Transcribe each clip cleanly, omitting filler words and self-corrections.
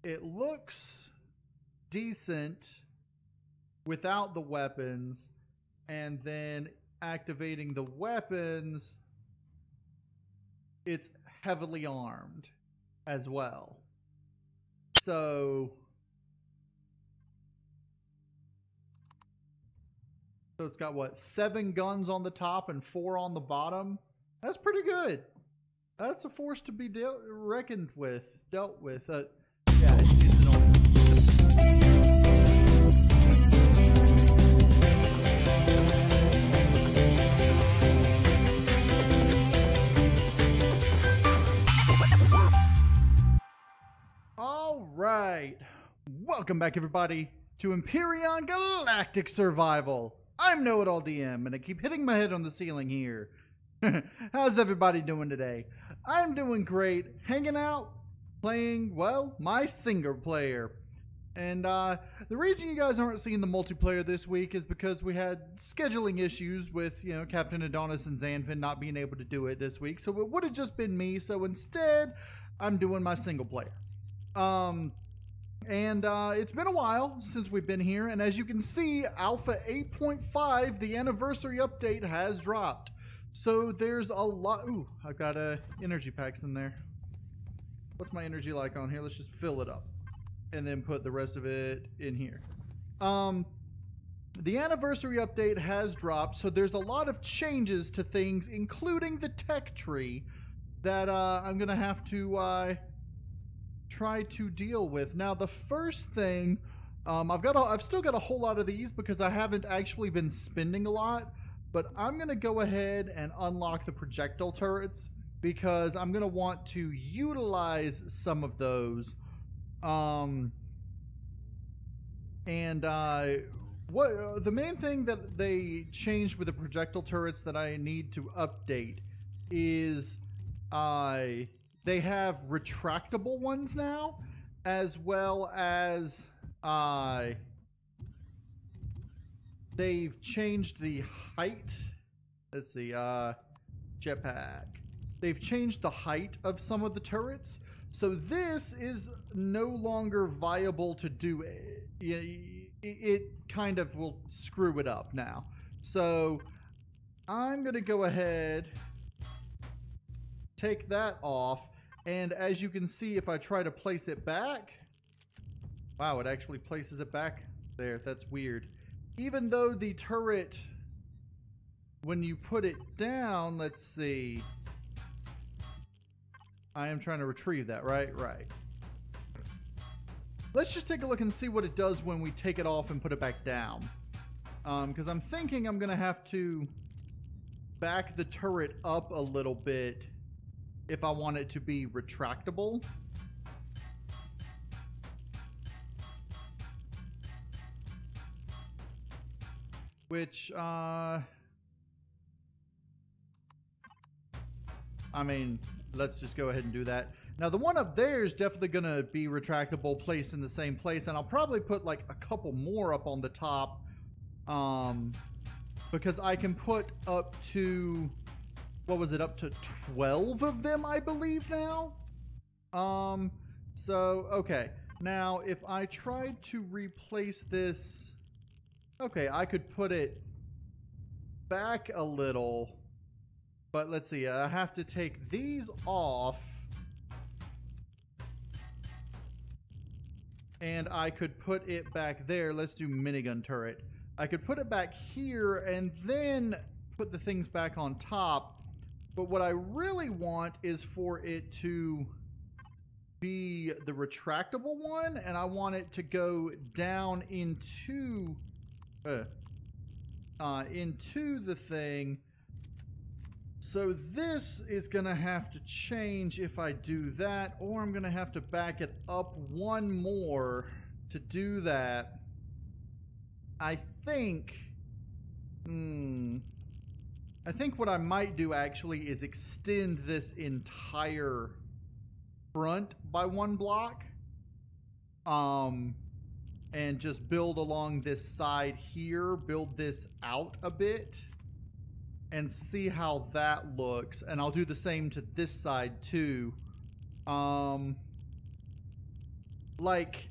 it looks decent without the weapons, and then activating the weapons, it's heavily armed as well. So it's got what, 7 guns on the top and 4 on the bottom. That's pretty good. That's a force to be dealt with. Yeah, it's annoying. All right, welcome back everybody to Empyrion Galactic Survival. I'm KnowItAllDM, and I keep hitting my head on the ceiling here. How's everybody doing today? I'm doing great, hanging out, playing, well, my single player. And the reason you guys aren't seeing the multiplayer this week is because we had scheduling issues with, you know, Captain Adonis and Xanfin not being able to do it this week. So it would have just been me. So instead, I'm doing my single player. It's been a while since we've been here, and as you can see, Alpha 8.5, the anniversary update, has dropped. So there's a lot. Ooh, I've got energy packs in there. What's my energy like on here? Let's just fill it up and then put the rest of it in here. The anniversary update has dropped, so there's a lot of changes to things, including the tech tree, that I'm gonna have to try to deal with. Now, the first thing, I've still got a whole lot of these because I haven't actually been spending a lot, but I'm gonna go ahead and unlock the projectile turrets because I'm gonna want to utilize some of those. The main thing that they changed with the projectile turrets that I need to update is they have retractable ones now, as well as they've changed the height. Let's see, jetpack. They've changed the height of some of the turrets, so this is no longer viable to do. It kind of will screw it up now. So I'm gonna go ahead, take that off. And as you can see, if I try to place it back, wow, it actually places it back there. That's weird. Even though the turret, when you put it down, let's see. I am trying to retrieve that, right? Right. Let's just take a look and see what it does when we take it off and put it back down. Because I'm thinking I'm going to have to back the turret up a little bit if I want it to be retractable. Which, I mean, let's just go ahead and do that. Now, the one up there is definitely going to be retractable, placed in the same place, and I'll probably put like a couple more up on the top, because I can put up to, what was it, up to 12 of them, I believe now? So, okay. Now, if I tried to replace this, okay, I could put it back a little, but let's see, I have to take these off, and I could put it back there. Let's do minigun turret. I could put it back here and then put the things back on top. But what I really want is for it to be the retractable one, and I want it to go down into the thing. So this is gonna have to change if I do that, or I'm gonna have to back it up one more to do that. I think what I might do actually is extend this entire front by 1 block, and just build along this side here, build this out a bit, and see how that looks. And I'll do the same to this side too. like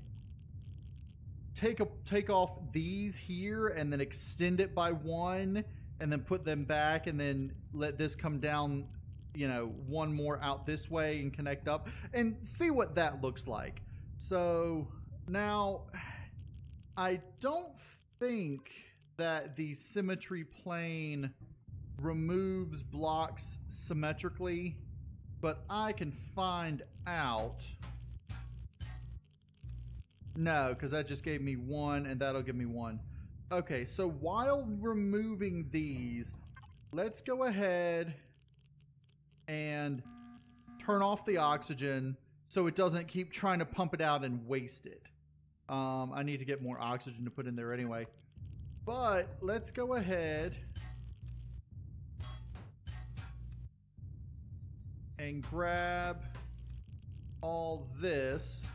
take off these here and then extend it by one and then put them back and then let this come down, you know, one more out this way and connect up and see what that looks like. So now I don't think that the symmetry plane removes blocks symmetrically, but I can find out. No, because that just gave me one and that'll give me one. Okay, so while removing these, let's go ahead and turn off the oxygen so it doesn't keep trying to pump it out and waste it. I need to get more oxygen to put in there anyway. But let's go ahead and grab all this.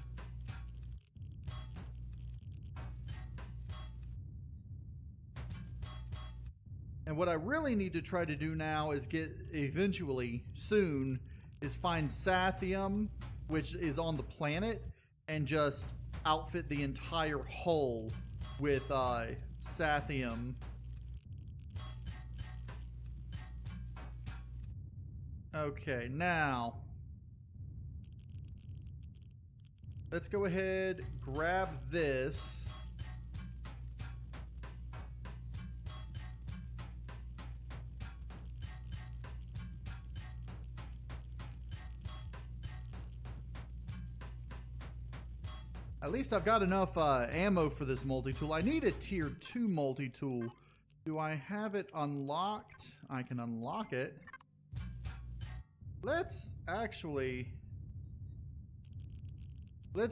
And what I really need to try to do now is get, eventually, soon, is find Sathium, which is on the planet, and just outfit the entire hull with Sathium. Okay, now let's go ahead, grab this. At least I've got enough ammo for this multi-tool. I need a tier 2 multi-tool. Do I have it unlocked? I can unlock it. Let's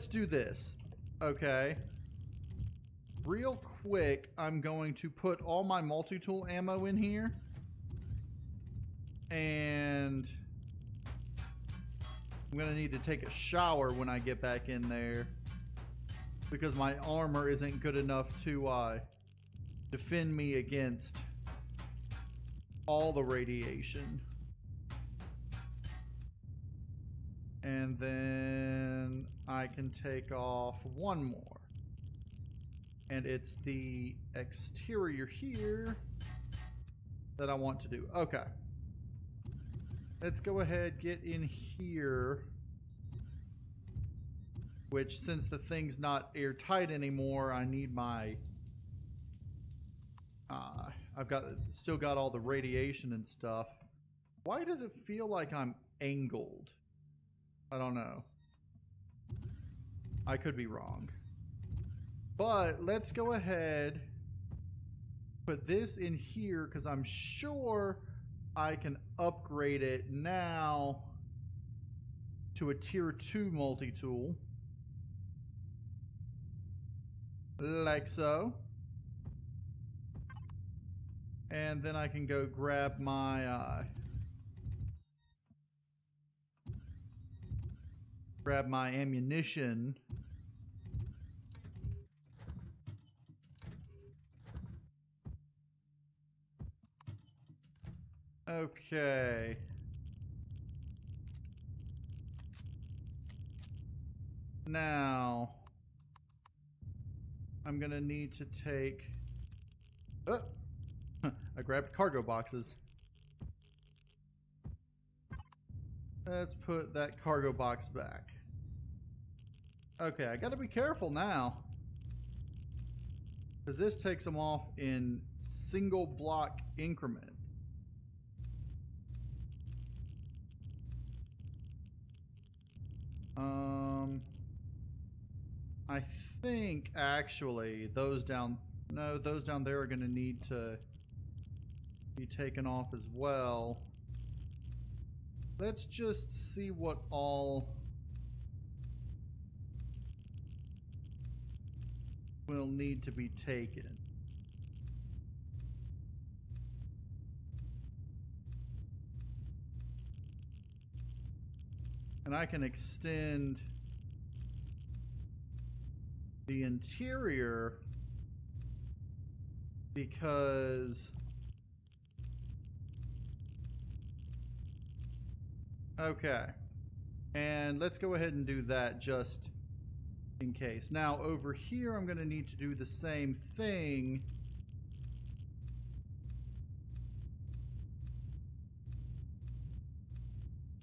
do this. Okay. Real quick, I'm going to put all my multi-tool ammo in here. And I'm going to need to take a shower when I get back in there, because my armor isn't good enough to defend me against all the radiation. And then I can take off one more. And it's the exterior here that I want to do. Okay. Let's go ahead, get in here. Which, since the thing's not airtight anymore, I need my... I've still got all the radiation and stuff. Why does it feel like I'm angled? I don't know. I could be wrong. But let's go ahead, put this in here, because I'm sure I can upgrade it now to a tier 2 multi-tool. Like so. And then I can go grab my ammunition. Okay. Now I'm gonna need to take... Oh! I grabbed cargo boxes. Let's put that cargo box back. Okay, I gotta be careful now, because this takes them off in single block increments. I think actually those down there are going to need to be taken off as well. Let's just see what all will need to be taken. And I can extend the interior because... Okay. And let's go ahead and do that just in case. Now over here I'm going to need to do the same thing.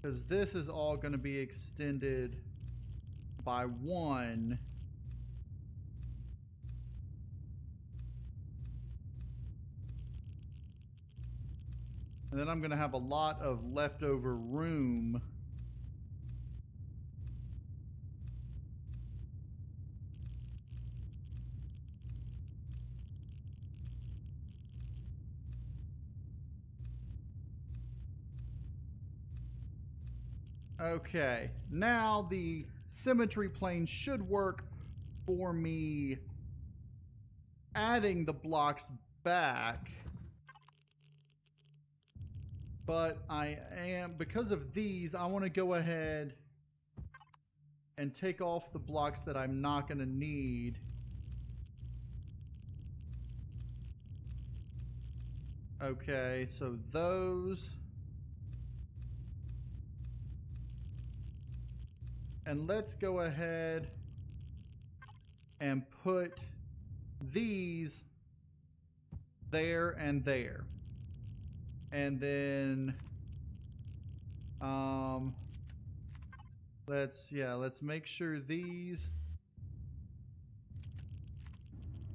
Because this is all going to be extended by 1. And then I'm going to have a lot of leftover room. Okay, now the symmetry plane should work for me adding the blocks back. But because of these, I want to go ahead and take off the blocks that I'm not going to need. Okay, so those. And let's go ahead and put these there and there. And then let's make sure these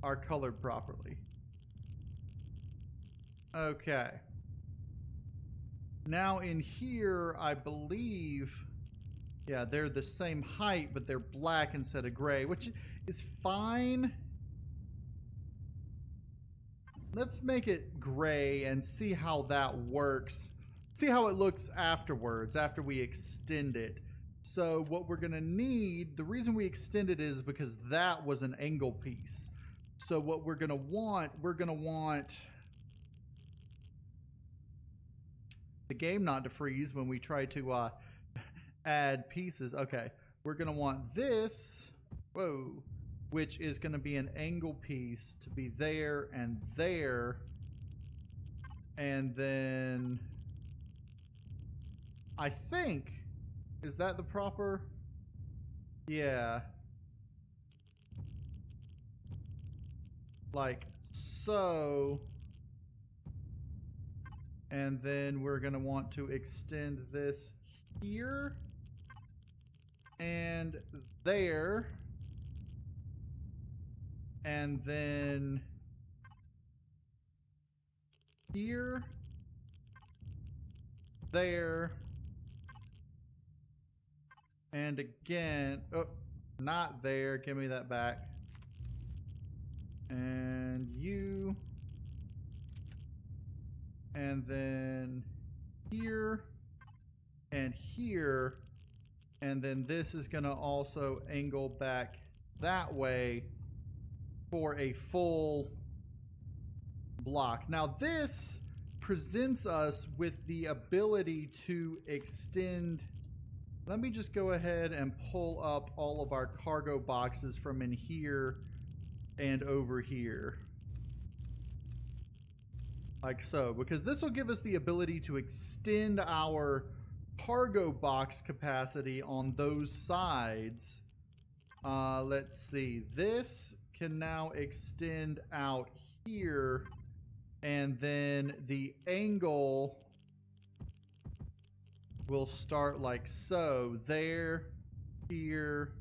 are colored properly. Okay. Now in here, I believe, yeah, they're the same height, but they're black instead of gray, which is fine. Let's make it gray and see how that works. See how it looks afterwards, after we extend it. So what we're gonna need, the reason we extend it is because that was an angle piece. So what we're gonna want the game not to freeze when we try to add pieces. Okay, we're gonna want this, which is gonna be an angle piece to be there and there. And then I think, is that the proper? Yeah. Like so. And then we're gonna want to extend this here and there. And then here, there, and again, oh, not there, give me that back. And you, and then here, and here, and then this is gonna also angle back that way for a full block. Now this presents us with the ability to extend. Let me just go ahead and pull up all of our cargo boxes from in here and over here. Like so, because this will give us the ability to extend our cargo box capacity on those sides. Let's see, this can now extend out here, and then the angle will start like so. There, here,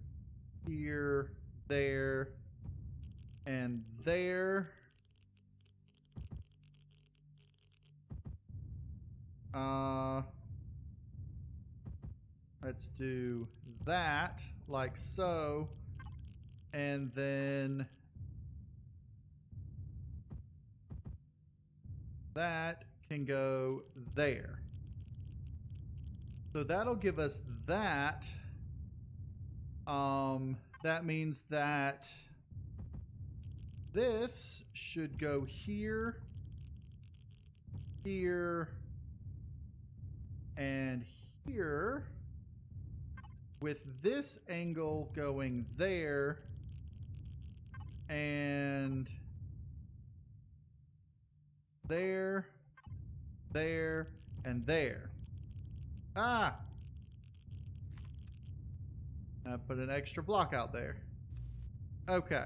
here, there, and there. Let's do that like so, and then that can go there. So that'll give us that. That means that this should go here, here, and here, with this angle going there, and there, there, and there. Ah! I put an extra block out there. Okay.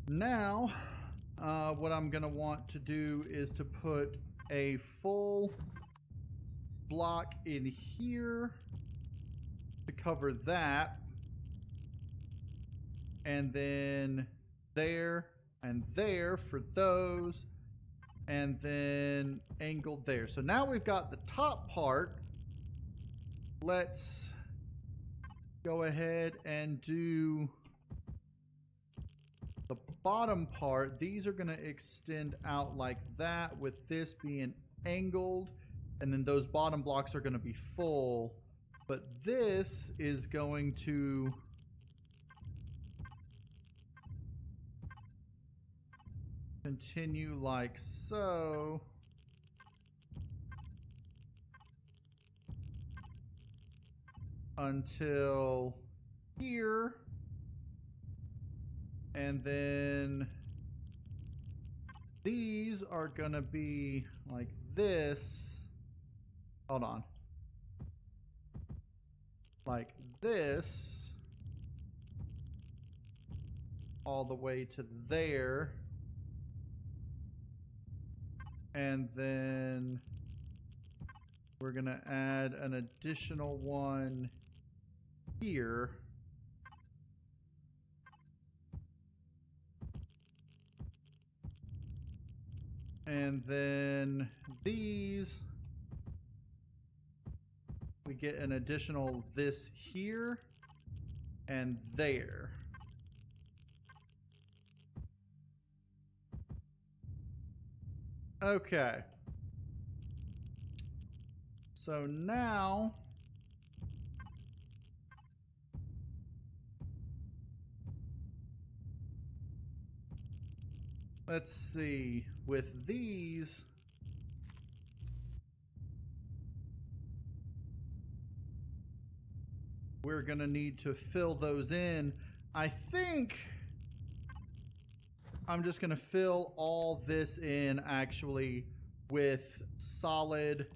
Now, what I'm going to want to do is to put a full block in here to cover that. And then there and there for those. And then angled there. So now we've got the top part. Let's go ahead and do the bottom part. These are going to extend out like that with this being angled. And then those bottom blocks are going to be full. But this is going to continue like so. Until here. And then these are going to be like this. Hold on. Like this. All the way to there. And then we're going to add an additional one here. And then these, we get an additional this here and there. Okay. So now let's see, with these, we're going to need to fill those in. I think I'm just going to fill all this in actually with solid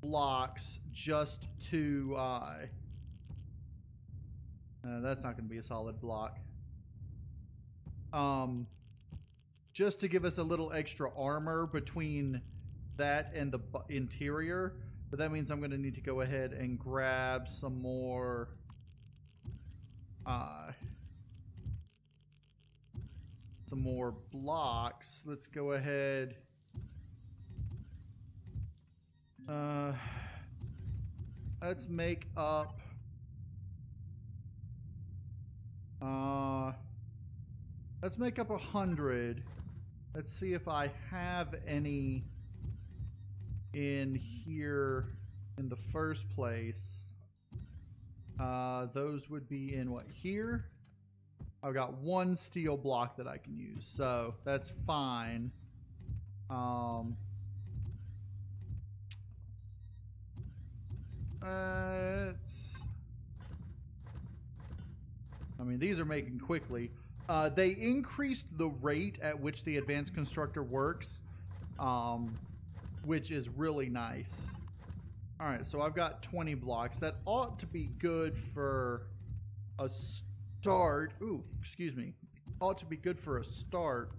blocks just to, that's not going to be a solid block. Just to give us a little extra armor between that and the interior. But that means I'm going to need to go ahead and grab some more blocks. Let's go ahead. Let's make up let's make up 100. Let's see if I have any in here in the first place. Those would be in what, here? I've got one steel block that I can use, so that's fine. I mean, these are making quickly. They increased the rate at which the advanced constructor works, which is really nice. All right, so I've got 20 blocks. That ought to be good for a start. Ooh, excuse me. Ought to be good for a start.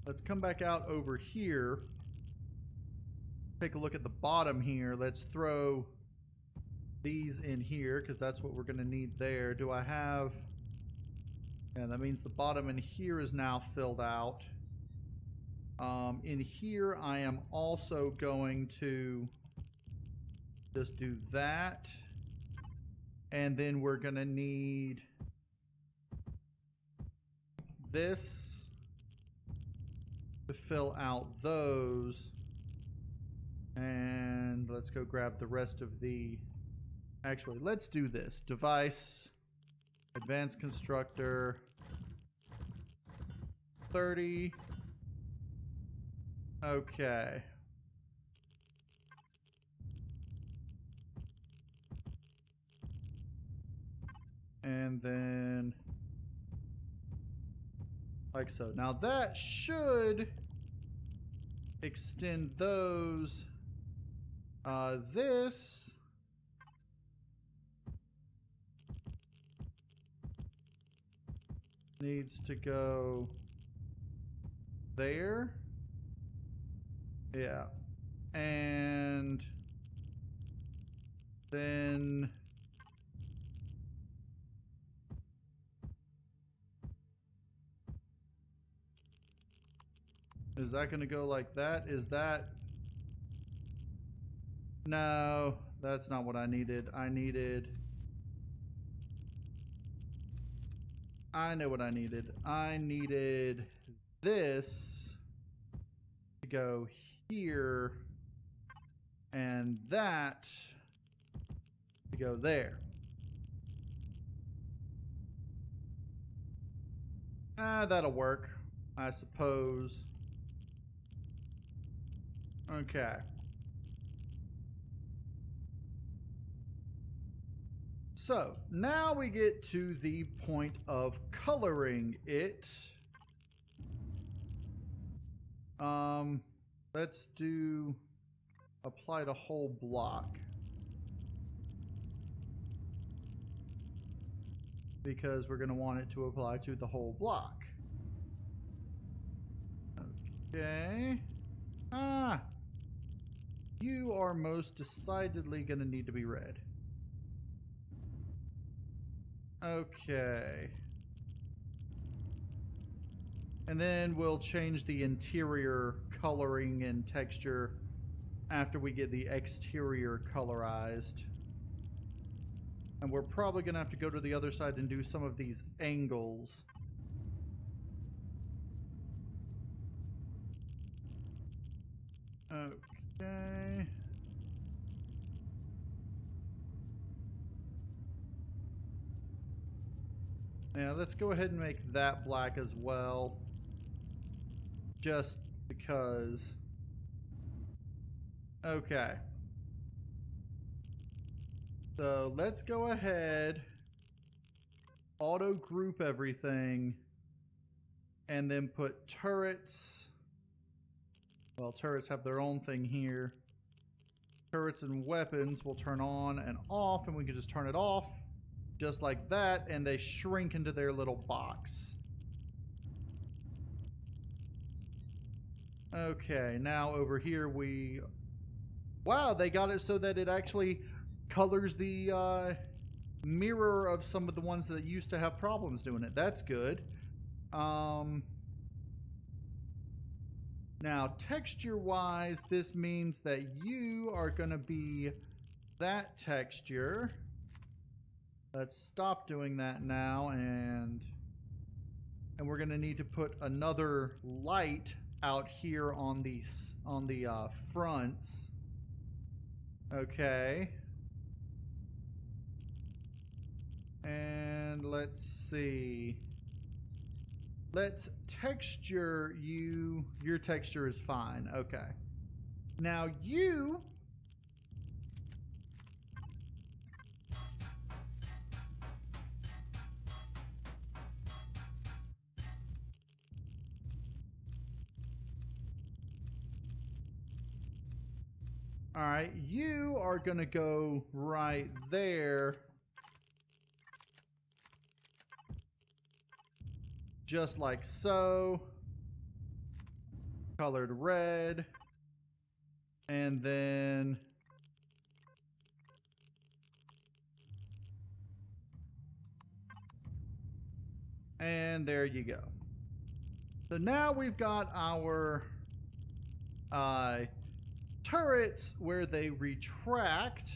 Let's come back out over here. Take a look at the bottom here. Let's throw these in here because that's what we're going to need there. Do I have... Yeah, that means the bottom in here is now filled out. In here, I am also going to just do that. And then we're going to need this to fill out those. And let's go grab the rest of the... Actually, let's do this. Device, Advanced Constructor, 30. Okay. And then like so. Now that should extend those. This needs to go there. Yeah. And then is that going to go like that? Is that... No, that's not what I needed. I know what I needed. I needed this to go here and that to go there. That'll work, I suppose. Okay. So now we get to the point of coloring it. Let's do apply to whole block, because we're going to want it to apply to the whole block. Okay. You are most decidedly going to need to be red. Okay. And then we'll change the interior coloring and texture after we get the exterior colorized. And we're probably going to have to go to the other side and do some of these angles. Okay. Yeah, let's go ahead and make that black as well. Just because. Okay. So let's go ahead, auto group everything, and then put turrets. Well, turrets have their own thing here. Turrets and weapons will turn on and off, and we can just turn it off just like that, and they shrink into their little box. Okay, now over here we... Wow, they got it so that it actually colors the mirror of some of the ones that used to have problems doing it. That's good. Now, texture-wise, this means that you are going to be that texture. Let's stop doing that now, and we're going to need to put another light out here on the fronts. Okay. And let's see. Let's texture you. Your texture is fine. Okay. Now you... All right, you are going to go right there. Just like so. Colored red. And then... And there you go. So now we've got our turrets where they retract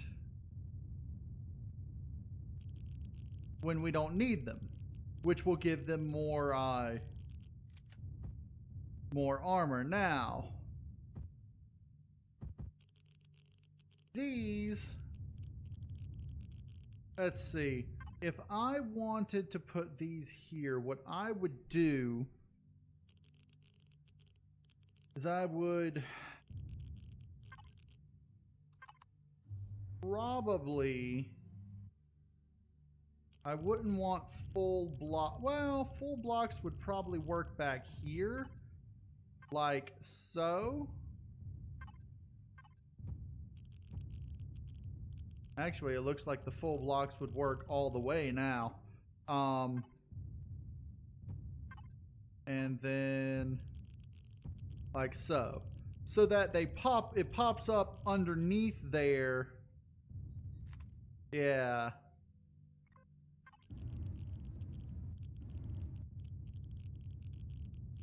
when we don't need them, which will give them more armor. Now, these, let's see, if I wanted to put these here, what I would do is I would probably... I wouldn't want full block. Well, full blocks would probably work back here. Like so. Actually, it looks like the full blocks would work all the way now. And then like so. So that it pops up underneath there. Yeah.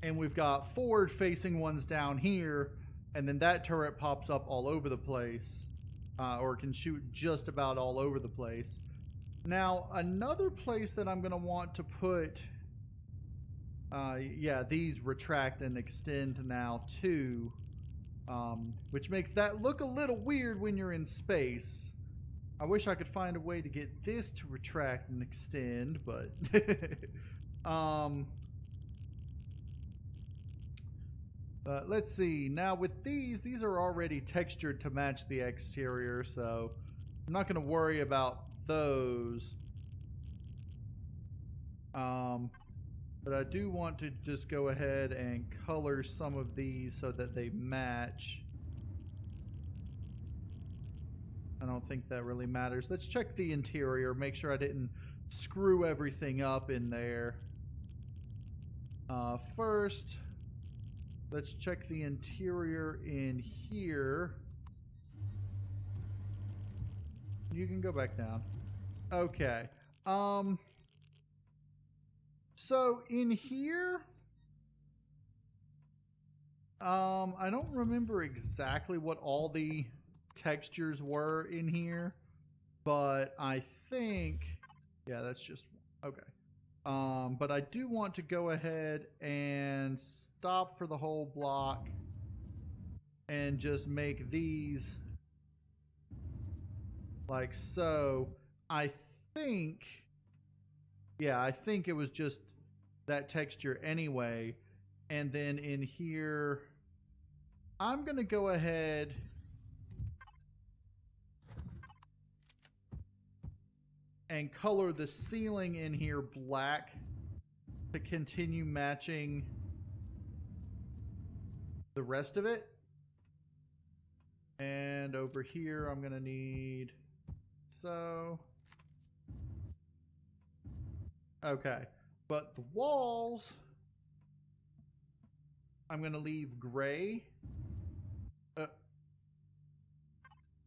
And we've got forward facing ones down here, and then that turret pops up all over the place, or can shoot just about all over the place. Now, another place that I'm going to want to put, yeah, these retract and extend now too, which makes that look a little weird when you're in space. I wish I could find a way to get this to retract and extend, but let's see. Now with these are already textured to match the exterior, so I'm not going to worry about those. But I do want to just go ahead and color some of these so that they match. I don't think that really matters. Let's check the interior, make sure I didn't screw everything up in there. First, let's check the interior in here. You can go back down. Okay. So in here, I don't remember exactly what all the textures were in here, but I think, yeah, that's just, okay. But I do want to go ahead and stop for the whole block and just make these like so. I think, yeah, I think it was just that texture anyway. And then in here, I'm going to go ahead and color the ceiling in here black to continue matching the rest of it. And over here, I'm going to need so. Okay. But the walls, I'm going to leave gray.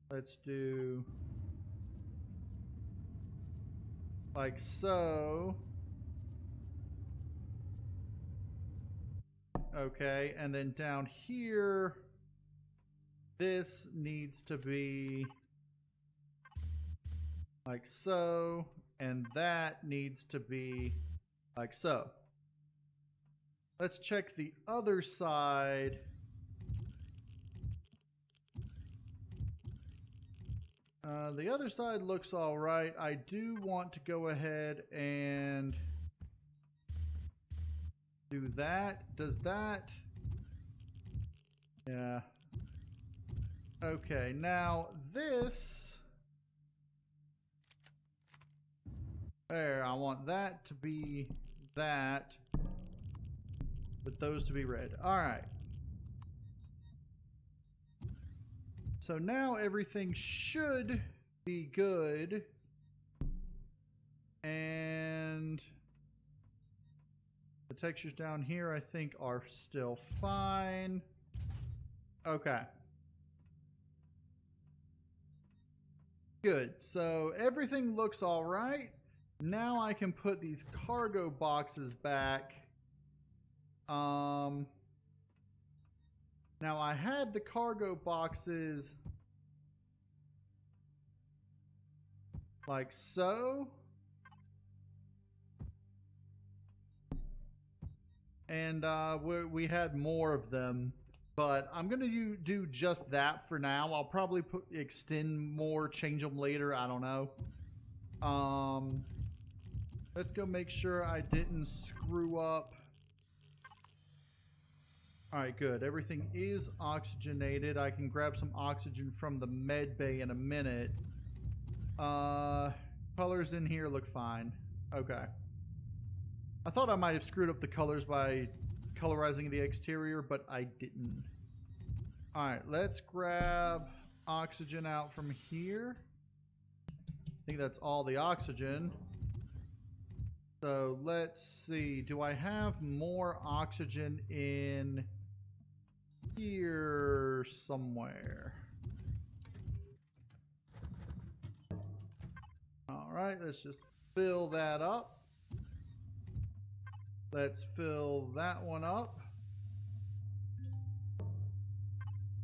Let's do like so. Okay, and then down here, this needs to be like so, and that needs to be like so. Let's check the other side. The other side looks all right. I do want to go ahead and do that. Does that? Yeah. Okay, now this. There, I want that to be that, but those to be red. All right. So now everything should be good. And the textures down here I think are still fine. Okay. Good. So everything looks all right. Now I can put these cargo boxes back. Now I had the cargo boxes like so. And we had more of them, but I'm going to do just that for now. I'll probably extend more, change them later. I don't know. Let's go make sure I didn't screw up. All right, good. Everything is oxygenated. I can grab some oxygen from the med bay in a minute. Colors in here look fine. Okay. I thought I might have screwed up the colors by colorizing the exterior, but I didn't. All right, let's grab oxygen out from here. I think that's all the oxygen. So let's see. Do I have more oxygen in here somewhere? All right, let's just fill that up. Let's fill that one up.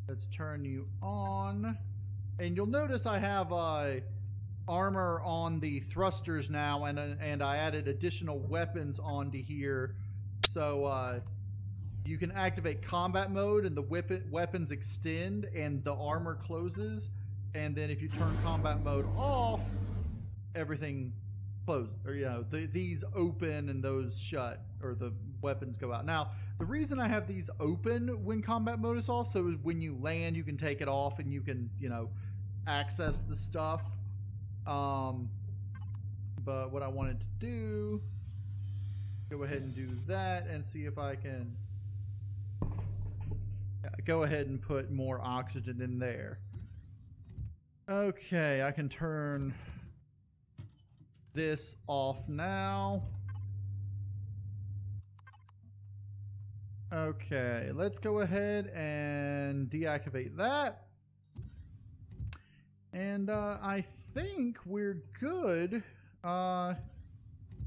Let's turn you on. And you'll notice I have armor on the thrusters now, and I added additional weapons onto here. So you can activate combat mode and the weapons extend and the armor closes. And then if you turn combat mode off, everything closes, or these open and those shut, or the weapons go out. Now the reason I have these open when combat mode is off, so when you land you can take it off and you can access the stuff. But what I wanted to do, go ahead and do that and see if I can go ahead and put more oxygen in there. Okay, I can turn this off now. Okay, let's go ahead and deactivate that. And I think we're good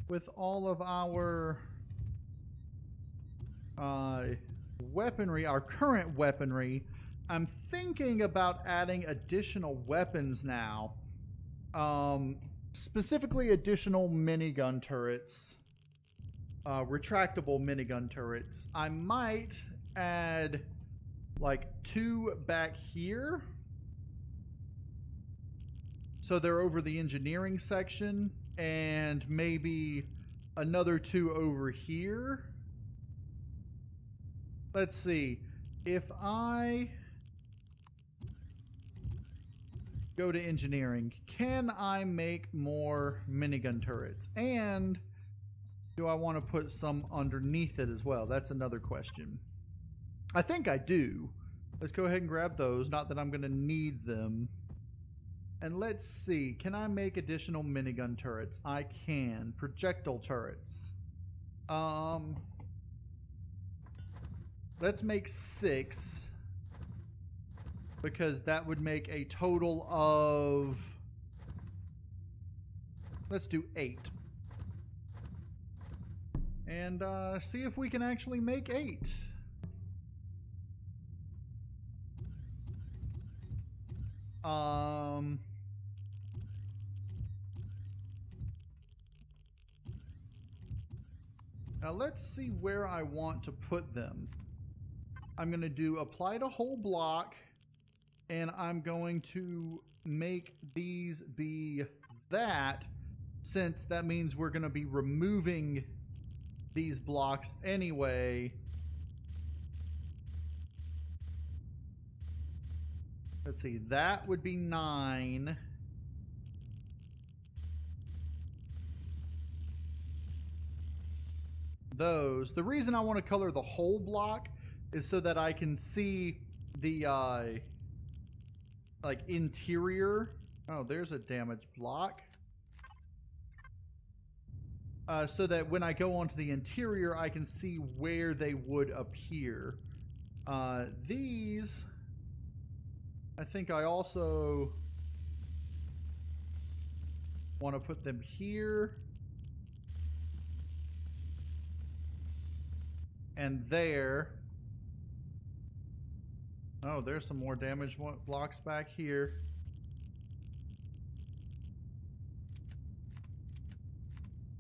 with all of our weaponry, our current weaponry. I'm thinking about adding additional weapons now. Specifically additional minigun turrets. Retractable minigun turrets. I might add like 2 back here. So they're over the engineering section, and maybe another 2 over here. Let's see. If I go to engineering, can I make more minigun turrets? And do I want to put some underneath it as well? That's another question. I think I do. Let's go ahead and grab those. Not that I'm going to need them. And let's see. Can I make additional minigun turrets? I can. Projectile turrets. Let's make 6. Because that would make a total of... Let's do 8. And see if we can actually make 8. Now let's see where I want to put them. I'm going to do apply to whole block, and I'm going to make these be that, since that means we're going to be removing these blocks anyway. Let's see, that would be 9. Those. The reason I want to color the whole block is so that I can see the like interior. Oh, there's a damaged block. So that when I go onto the interior, I can see where they would appear. These, I think I also want to put them here. And there. Oh, there's some more damaged blocks back here.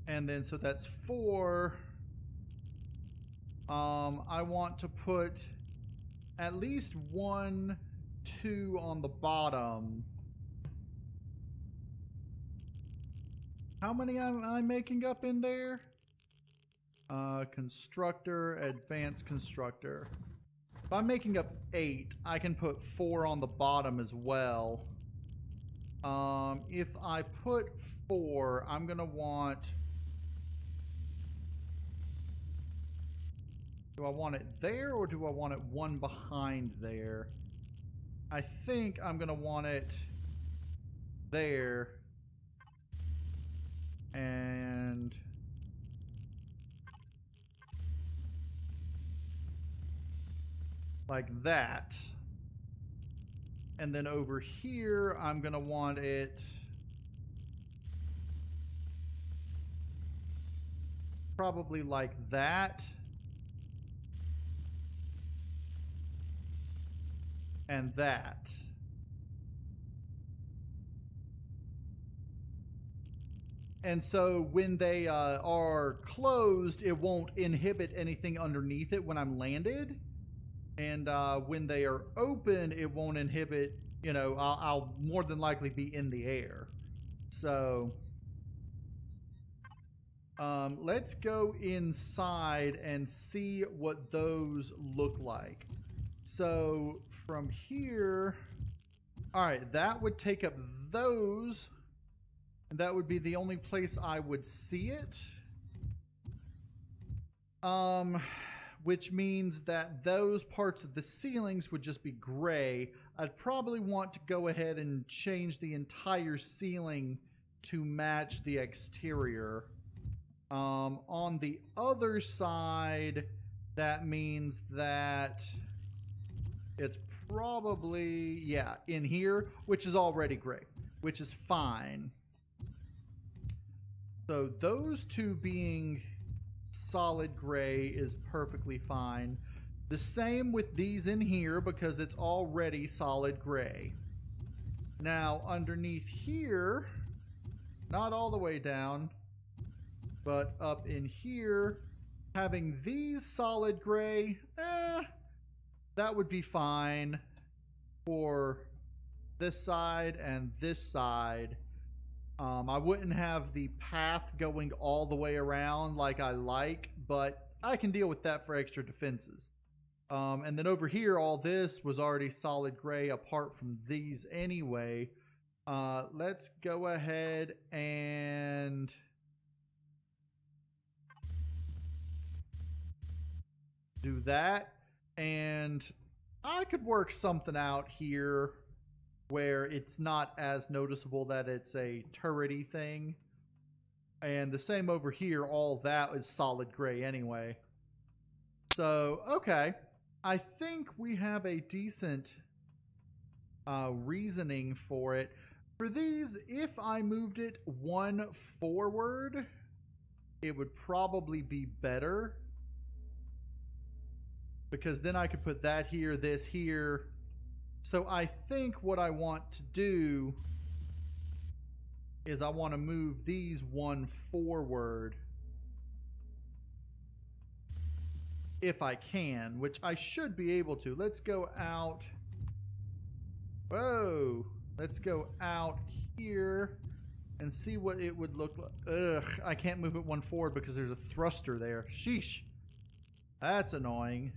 And then, so that's 4. I want to put at least 1, 2 on the bottom. How many am I making up in there? Constructor, advanced constructor. If I'm making up 8, I can put 4 on the bottom as well. If I put 4, I'm gonna want... Do I want it there, or do I want it one behind there? I think I'm gonna want it there. And like that. And then over here, I'm going to want it probably like that. And that. And so when they are closed, it won't inhibit anything underneath it when I'm landed. And when they are open, it won't inhibit, you know, I'll more than likely be in the air. So let's go inside and see what those look like. So from here, all right, that would take up those. And that would be the only place I would see it. Which means that those parts of the ceilings would just be gray. I'd probably want to go ahead and change the entire ceiling to match the exterior. On the other side, that means that it's probably, yeah, in here, which is already gray, which is fine. So those two being solid gray is perfectly fine. The same with these in here because it's already solid gray. Now underneath here, not all the way down, but up in here, having these solid gray, that would be fine for this side and this side. I wouldn't have the path going all the way around like I like, but I can deal with that for extra defenses. And then over here, all this was already solid gray apart from these anyway. Let's go ahead and do that. And I could work something out here where it's not as noticeable that it's a turrety thing. And the same over here, all that is solid gray anyway. So, okay. I think we have a decent reasoning for it. For these, if I moved it one forward, it would probably be better. Because then I could put that here, this here. So I think what I want to do is I want to move these one forward if I can, which I should be able to. Let's go out. Whoa. Let's go out here and see what it would look like. Ugh, I can't move it one forward because there's a thruster there. Sheesh. That's annoying.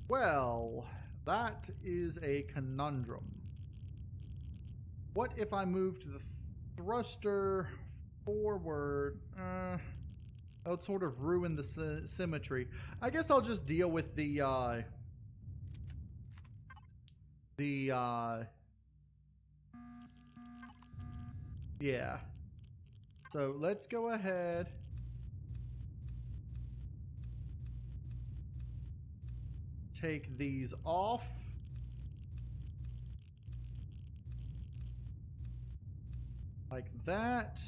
Well, that is a conundrum. What if I moved the thruster forward? That would sort of ruin the symmetry. I guess I'll just deal with the yeah. So let's go ahead. Take these off. Like that.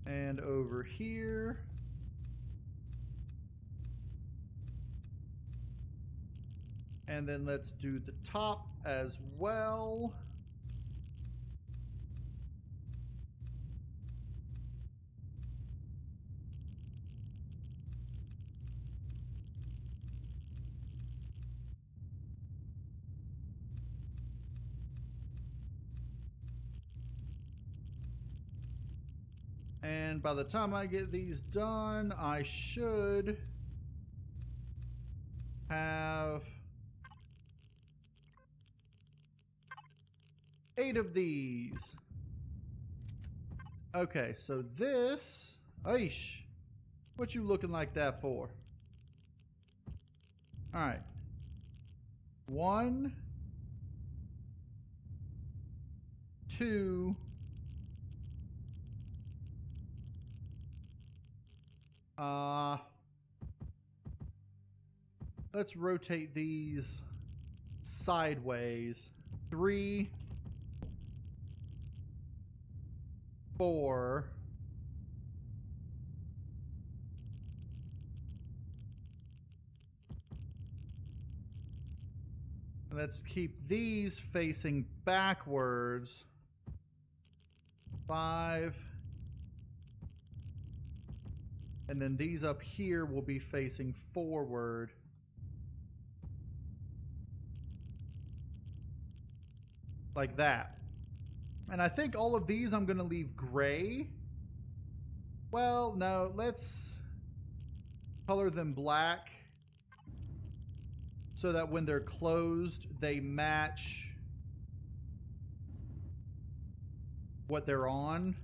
And over here. And then let's do the top as well. And by the time I get these done, I should have 8 of these. Okay, so this, aish, what you looking like that for? All right, 1, 2, Let's rotate these sideways. 3, 4. Let's keep these facing backwards. 5. And then these up here will be facing forward. Like that. And I think all of these I'm going to leave gray. Well, no, let's color them black so that when they're closed, they match what they're on.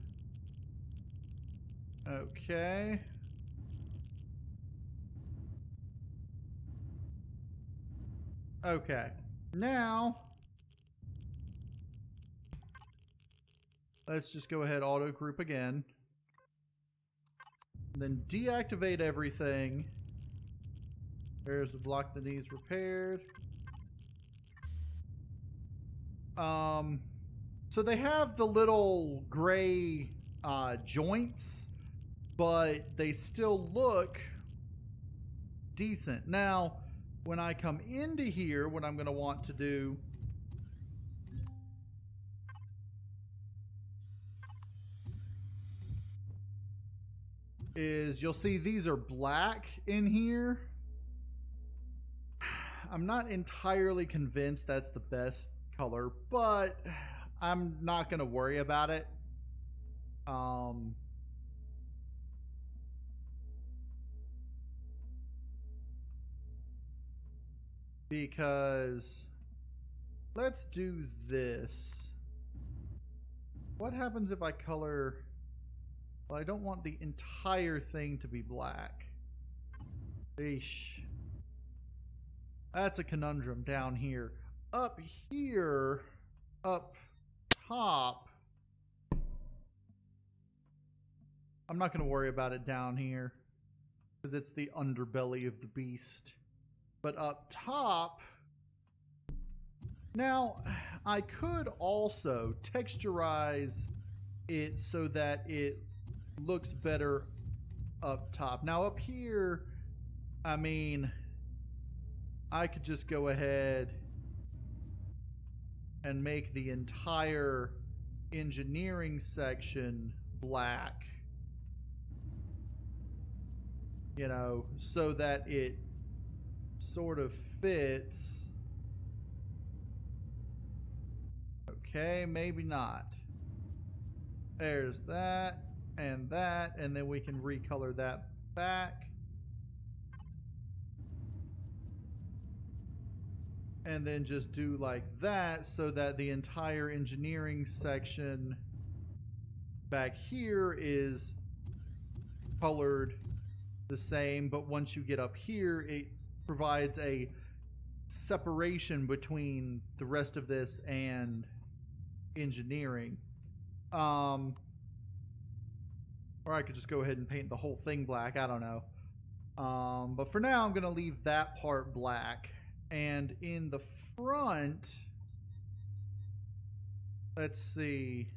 Okay. Okay. Now, let's just go ahead, auto group again. Then deactivate everything. There's the block that needs repaired. So they have the little gray joints, but they still look decent. Now, when I come into here, what I'm going to want to do is you'll see these are black in here. I'm not entirely convinced that's the best color, but I'm not going to worry about it. Because let's do this. What happens if I color... Well, I don't want the entire thing to be black. Eesh. That's a conundrum down here. Up here, up top, I'm not going to worry about it down here because it's the underbelly of the beast. But up top, now I could also texturize it so that it looks better up top. Now up here, I mean, I could just go ahead and make the entire engineering section black, you know, so that it sort of fits. Okay, maybe not. There's that, and then we can recolor that back. And then just do like that so that the entire engineering section back here is colored the same, but once you get up here, it provides a separation between the rest of this and engineering. Or I could just go ahead and paint the whole thing black. I don't know. But for now, I'm going to leave that part black. And in the front, let's see.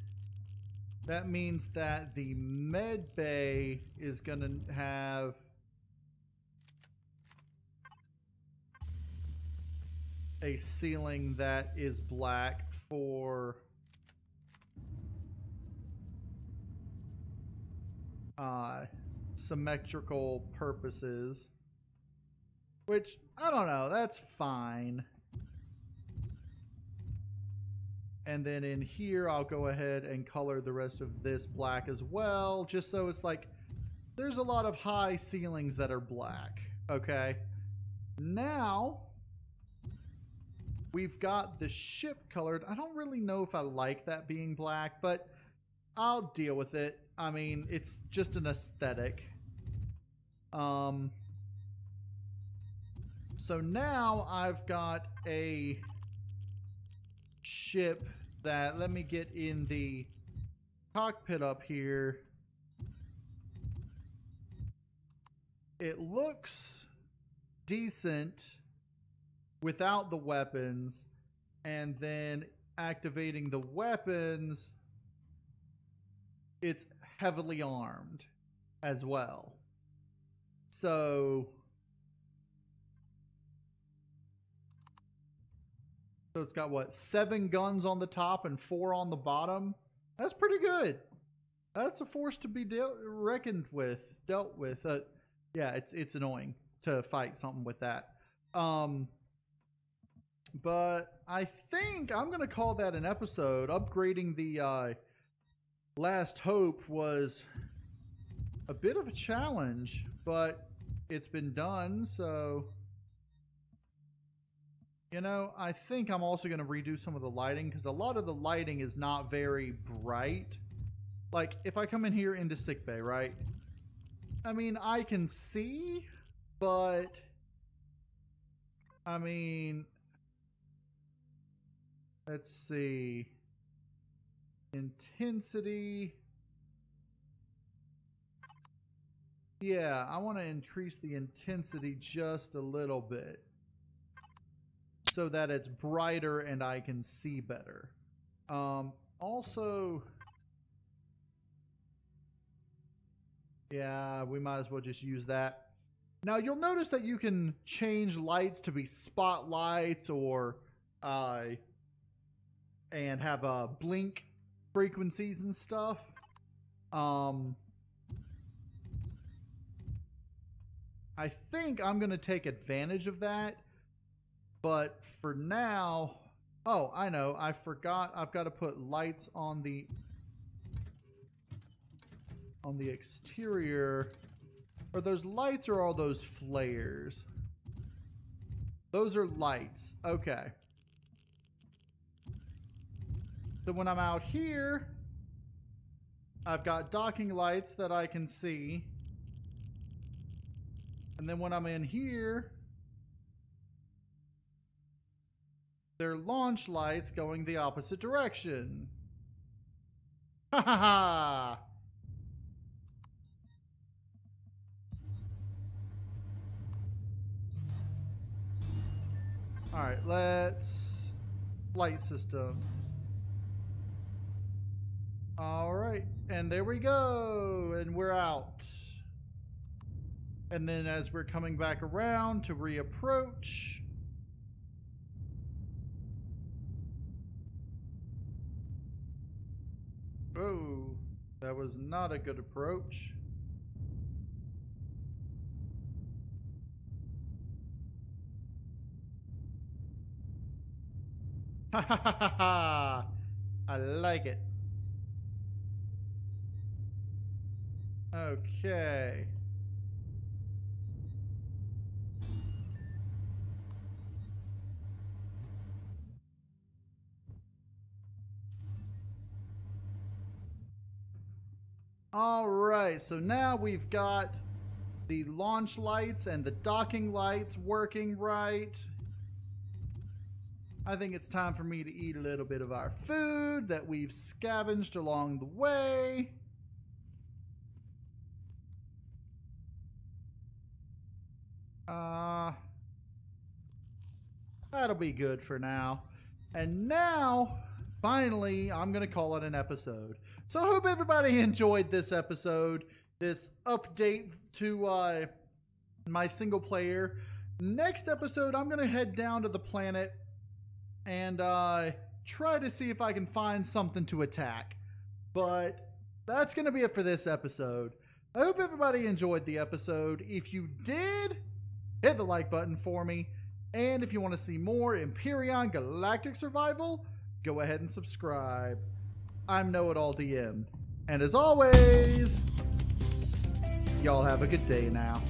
That means that the med bay is going to have a ceiling that is black for symmetrical purposes, which I don't know, that's fine. And then in here I'll go ahead and color the rest of this black as well, just so it's like there's a lot of high ceilings that are black. Okay, now we've got the ship colored. I don't really know if I like that being black, but I'll deal with it. I mean, it's just an aesthetic. So now I've got a ship that, let me get in the cockpit up here. it looks decent without the weapons, and then activating the weapons, it's heavily armed as well. So it's got what, 7 guns on the top and 4 on the bottom. That's pretty good. That's a force to be dealt with. Yeah, it's annoying to fight something with that. But I think I'm gonna call that an episode. Upgrading the Last Hope was a bit of a challenge, but it's been done, so you know, I think I'm also going to redo some of the lighting, because a lot of the lighting is not very bright. Like, if I come in here into sickbay, right? I mean, I can see, but I mean, let's see. Intensity. Yeah, I want to increase the intensity just a little bit, so that it's brighter and I can see better. Also, yeah, we might as well just use that. Now you'll notice that you can change lights to be spotlights or and have blink frequencies and stuff. I think I'm gonna take advantage of that. But for now, oh, I know, I forgot. I've got to put lights on the exterior. Are those lights or are those flares? Those are lights. Okay. So when I'm out here, I've got docking lights that I can see. And then when I'm in here, they're launch lights going the opposite direction. Ha ha ha! Alright, let's... Light systems. Alright, and there we go! And we're out. And then as we're coming back around to reapproach... Oh, that was not a good approach. Ha ha ha ha ha! I like it. Okay. All right, so now we've got the launch lights and the docking lights working right. I think it's time for me to eat a little bit of our food that we've scavenged along the way. That'll be good for now. And now, finally, I'm going to call it an episode. So I hope everybody enjoyed this episode, this update to my single player. Next episode, I'm going to head down to the planet and try to see if I can find something to attack. But that's going to be it for this episode. I hope everybody enjoyed the episode. If you did, hit the like button for me. And if you want to see more Empyrion Galactic Survival, go ahead and subscribe. I'm KnowItAllDM. And as always, y'all have a good day now.